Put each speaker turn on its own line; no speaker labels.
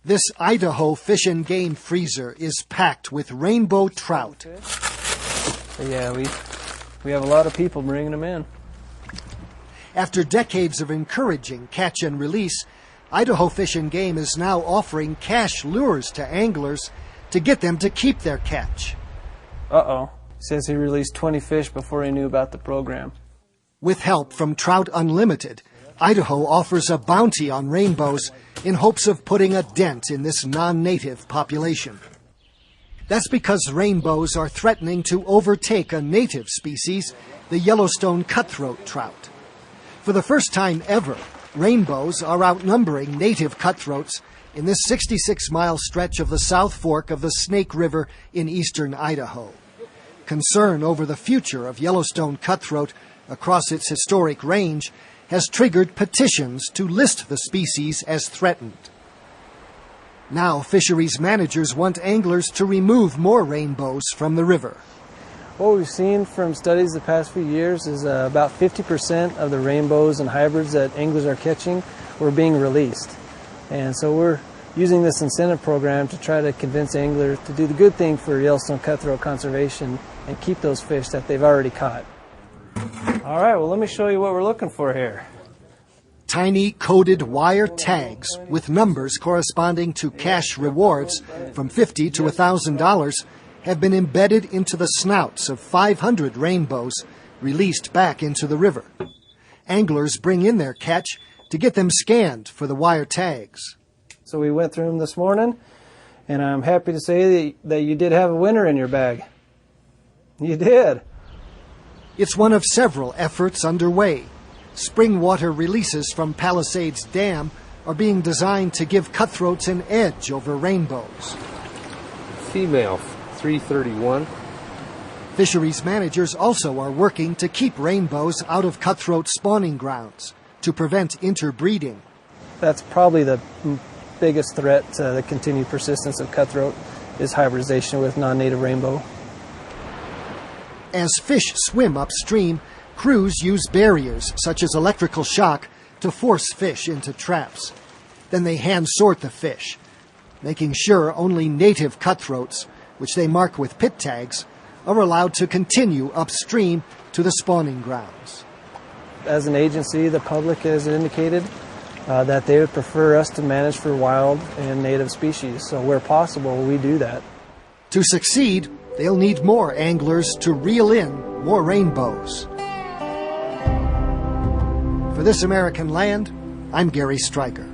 This Idaho Fish and Game freezer is packed with rainbow trout.
Yeah, we have a lot of people bringing them in.
After decades of encouraging catch and release, Idaho Fish and Game is now offering cash lures to anglers to get them to keep their catch.
Uh-oh. Says he released 20 fish before he knew about the program.
With help from Trout Unlimited, Idaho offers a bounty on rainbows in hopes of putting a dent in this non-native population. That's because rainbows are threatening to overtake a native species, the Yellowstone Cutthroat Trout. For the first time ever, rainbows are outnumbering native cutthroats in this 66-mile stretch of the South Fork of the Snake River in eastern Idaho. Concern over the future of Yellowstone cutthroat across its historic range has triggered petitions to list the species as threatened. Now fisheries managers want anglers to remove more rainbows from the river.
What we've seen from studies the past few years is about 50% of the rainbows and hybrids that anglers are catching were being released. And so we're using this incentive program to try to convince anglers to do the good thing for Yellowstone cutthroat conservation and keep those fish that they've already caught. All right, well, let me show you what we're looking for here.
Tiny coded wire tags with numbers corresponding to cash rewards from $50 to $1,000 have been embedded into the snouts of 500 rainbows released back into the river. Anglers bring in their catch to get them scanned for the wire tags.
So we went through them this morning, and I'm happy to say that you did have a winner in your bag. You did.
It's one of several efforts underway. Spring water releases from Palisades Dam are being designed to give cutthroats an edge over rainbows.
Female, 331.
Fisheries managers also are working to keep rainbows out of cutthroat spawning grounds to prevent interbreeding.
That's probably the biggest threat to the continued persistence of cutthroat is hybridization with non-native rainbow.
As fish swim upstream, crews use barriers such as electrical shock to force fish into traps. Then they hand sort the fish, making sure only native cutthroats, which they mark with pit tags, are allowed to continue upstream to the spawning grounds.
As an agency, the public has indicated that they would prefer us to manage for wild and native species. So where possible, we do that.
To succeed, they'll need more anglers to reel in more rainbows. For This American Land, I'm Gary Stryker.